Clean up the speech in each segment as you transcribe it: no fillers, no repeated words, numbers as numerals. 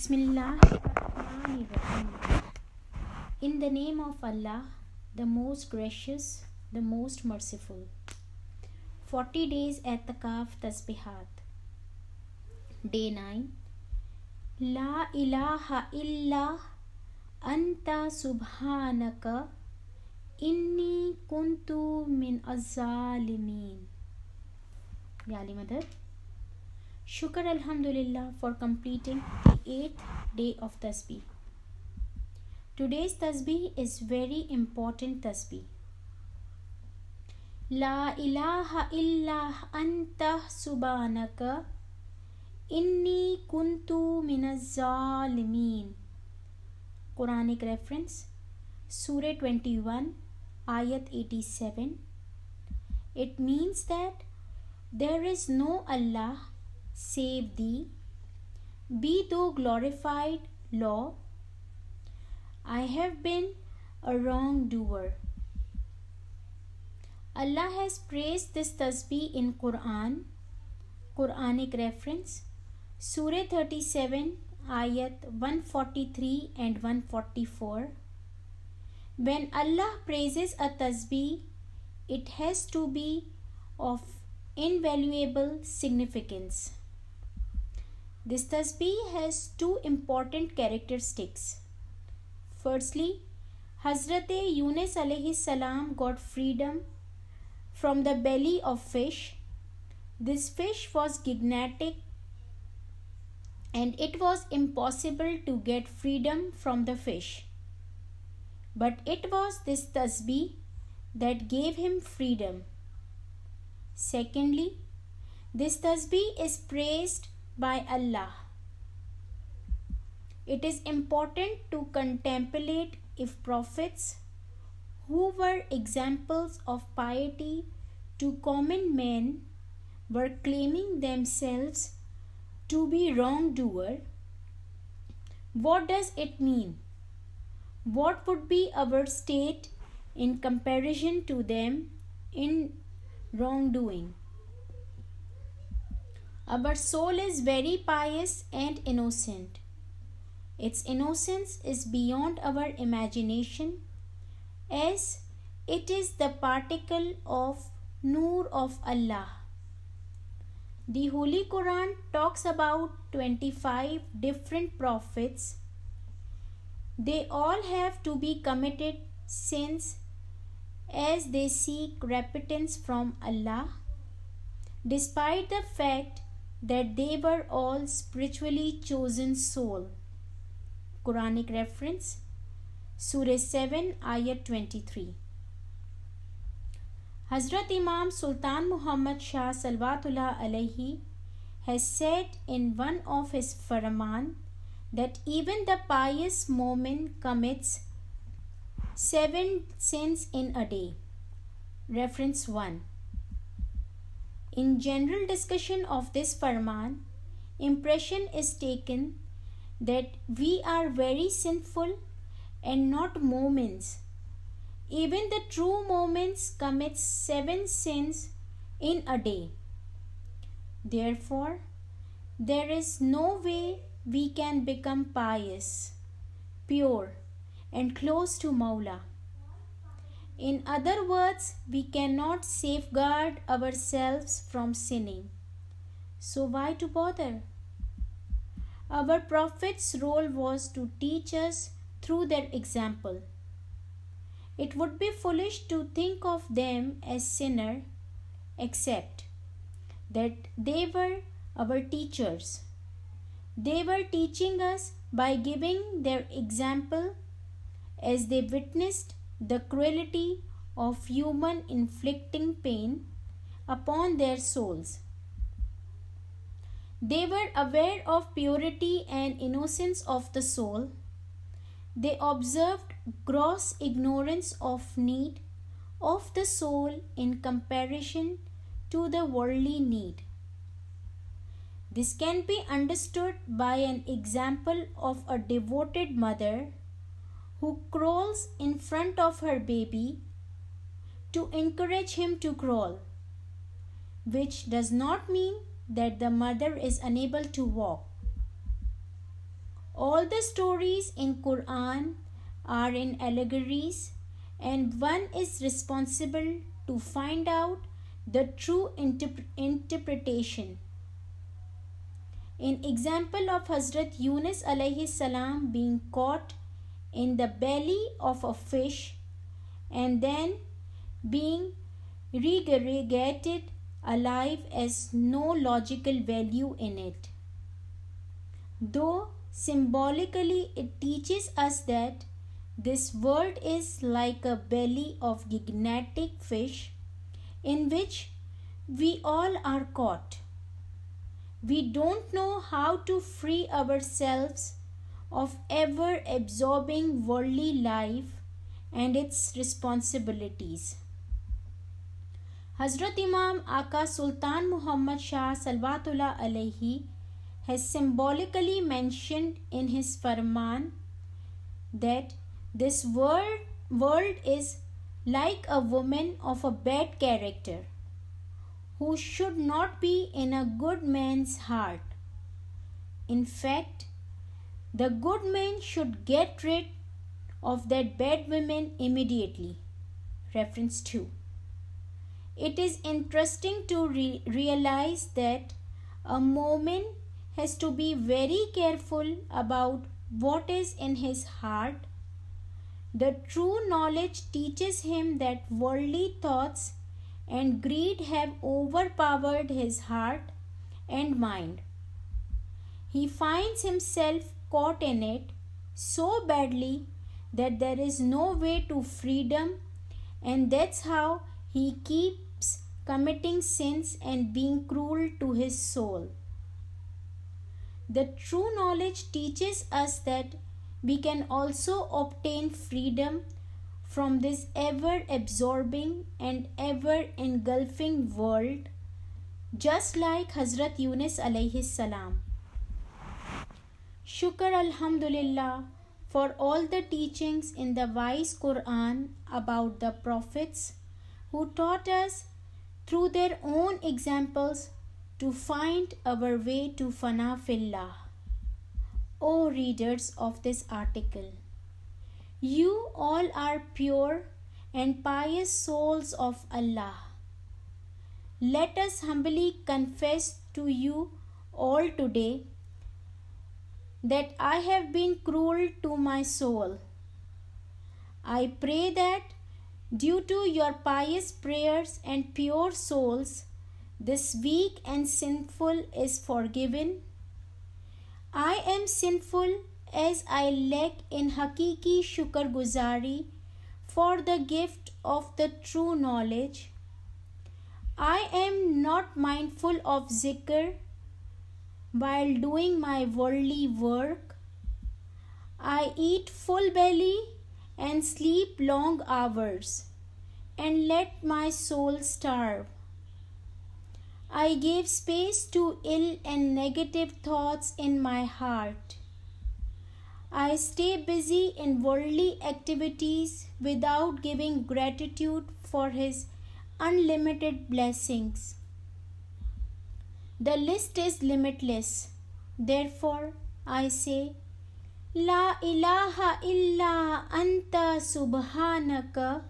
Bismillahirrahmanirrahim. In the name of Allah, the most gracious, the most merciful. 40 days I'tikaf Tasbihat. Day 9. La ilaha illa anta subhanaka inni kuntu min az-zalimin. Yali Mother. Shukr Alhamdulillah for completing the 8th day of Tasbih. Today's Tasbih is very important Tasbih. La ilaha illa anta subhanaka inni kuntu minaz zalimin. Quranic reference Surah 21 Ayat 87. It means that there is no Allah save thee. Be thou glorified, Lord. I have been a wrongdoer. Allah has praised this tasbih in Quran. Quranic reference Surah 37 Ayat 143 and 144. When Allah praises a tasbih, it has to be of invaluable significance. This tasbih has two important characteristics. Firstly, Hazrat Yunus alayhi salam got freedom from the belly of fish. This fish was gigantic and it was impossible to get freedom from the fish. But it was this tasbih that gave him freedom. Secondly, this tasbih is praised by Allah. It is important to contemplate if prophets, who were examples of piety to common men, were claiming themselves to be wrongdoer. What does it mean? What would be our state in comparison to them in wrongdoing? Our soul is very pious and innocent. Its innocence is beyond our imagination, as it is the particle of Noor of Allah. The Holy Quran talks about 25 different prophets. They all have to be committed sins as they seek repentance from Allah, despite the fact that they were all spiritually chosen souls. Quranic reference Surah 7 Ayat 23. Hazrat Imam Sultan Muhammad Shah Salawatullah alayhi has said in one of his farman that even the pious mu'min commits 7 sins in a day. Reference 1. In general discussion of this farman, impression is taken that we are very sinful and not mu'mins. Even the true mu'mins commit 7 sins in a day. Therefore, there is no way we can become pious, pure and close to Mawla. In other words, we cannot safeguard ourselves from sinning. So why to bother? Our Prophet's role was to teach us through their example. It would be foolish to think of them as sinners, except that they were our teachers. They were teaching us by giving their example as they witnessed the cruelty of human inflicting pain upon their souls. They were aware of purity and innocence of the soul. They observed gross ignorance of need of the soul in comparison to the worldly need. This can be understood by an example of a devoted mother who crawls in front of her baby to encourage him to crawl, which does not mean that the mother is unable to walk. All the stories in Quran are in allegories, and one is responsible to find out the true interpretation. In example of Hazrat Yunus alayhi salam being caught in the belly of a fish and then being regurgitated alive as no logical value in it. Though symbolically it teaches us that this world is like a belly of gigantic fish in which we all are caught. We don't know how to free ourselves of ever absorbing worldly life and its responsibilities. Hazrat Imam Aka Sultan Muhammad Shah Salawatullah alayhi has symbolically mentioned in his Farman that this world is like a woman of a bad character who should not be in a good man's heart. In fact, the good man should get rid of that bad woman immediately. Reference 2. It is interesting to realize that a moment has to be very careful about what is in his heart. The true knowledge teaches him that worldly thoughts and greed have overpowered his heart and mind. He finds himself caught in it so badly that there is no way to freedom, and that's how he keeps committing sins and being cruel to his soul. The true knowledge teaches us that we can also obtain freedom from this ever-absorbing and ever-engulfing world, just like Hazrat Yunus alayhi salam. Shukr Alhamdulillah for all the teachings in the wise Quran about the prophets who taught us through their own examples to find our way to Fana Fillah. O readers of this article, you all are pure and pious souls of Allah. Let us humbly confess to you all today that I have been cruel to my soul. I pray that due to your pious prayers and pure souls, this weak and sinful is forgiven. I am sinful as I lack in hakiki shukr guzari for the gift of the true knowledge. I am not mindful of zikr while doing my worldly work. I eat full belly and sleep long hours and let my soul starve. I gave space to ill and negative thoughts in my heart. I stay busy in worldly activities without giving gratitude for His unlimited blessings. The list is limitless. Therefore, I say, La ilaha illa anta subhanaka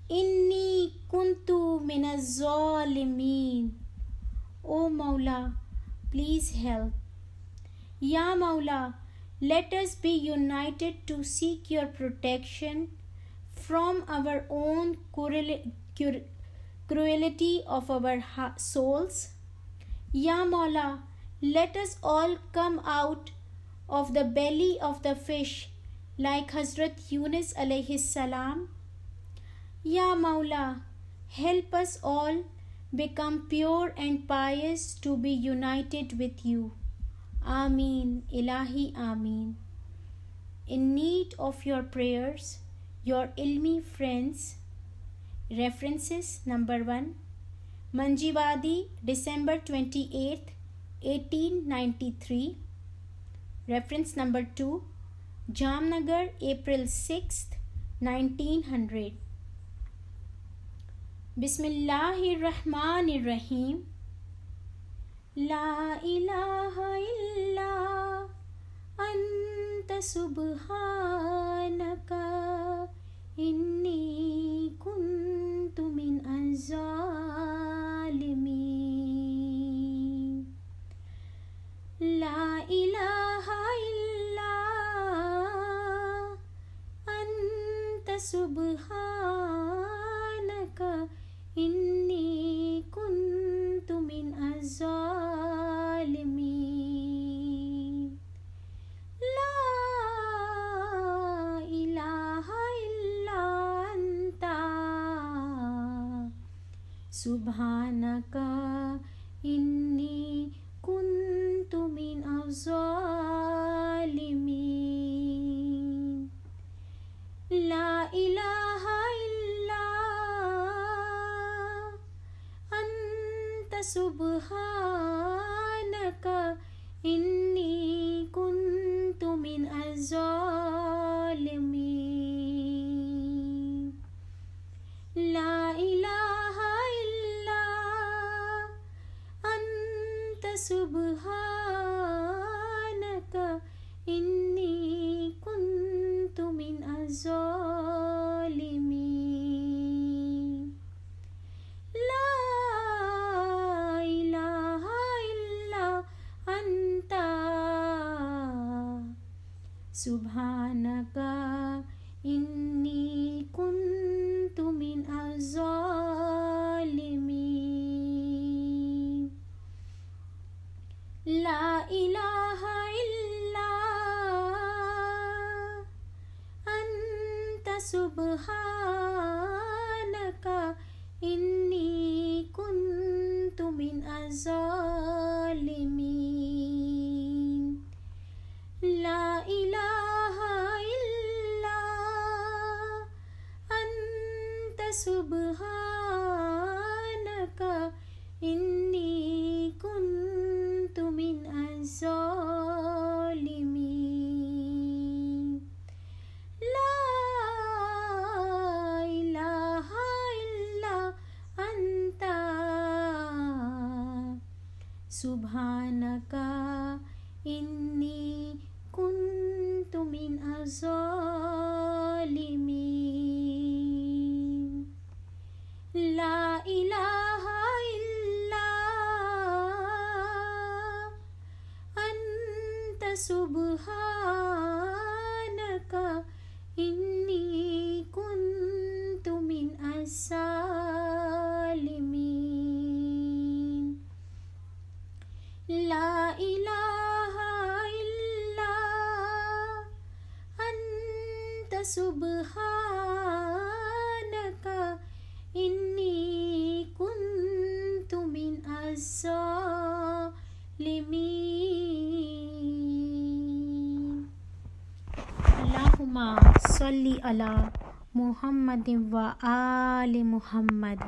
inni kuntu minaz zalimin. O Mawla, please help. Ya Mawla, let us be united to seek your protection from our own cruelty of our souls. Ya Mawla, let us all come out of the belly of the fish like Hazrat Yunus alayhi salam. Ya Mawla, help us all become pure and pious to be united with you. Ameen, Ilahi Ameen. In need of your prayers, your ilmi friends. References: number 1, Manjiwadi, December 28th, 1893. Reference number 2, Jamnagar, April 6th, 1900. Bismillahirrahmanirrahim. La ilaha illa anta सुब्हानका इन्नी कुन्तु मिन अज़्ज़ालिमीन ला इलाहा इल्ला अंता सुब्हानका इन्नी कुन्तु मिन अज़्ज़ालिमीन ला इलाहा इल्ला अंता सुब्हानका इन्नी कुन्तु मिन अज़्ज़ालिमीन ला इलाहा इल्ला अंता सुब्हानका इन्नी कुन्तु मिन अज़्ज़ालिमीन ला इलाहा इल्ला अंता सुब्हानका इन्नी कुन्तु मिन अज़्ज़ालिमीन ला इलाहा इल्ला अंता सुब्हानका इन्नी कुन्तु मिन अज़्ज़ालिमीन ला इलाहा इल्ला अंता सुब्हानका इन्नी कुन्तु मिन अज़्ज़ालिमीन ला इलाहा इल्ला अंता सुब्हानका इन्नी कुन्तु मिन अज़्ज़ालिमीन ला इलाहा इल्ला अंता सुब्हानका इन्नी कुन्तु मिन अज़्ज़ालिमीन ला इलाहा इल्ला अंता सुब्हानका इन्नी कुन्तु मिन अज़्ज़ालिमीन ला इलाहा इल्ला अंता सुब्हानका इन्नी कुन्तु मिन अज़्ज़ालिमीन अल्लाहुम्मा सल्ली अला मुहम्मदिन व आलि मुहम्मद।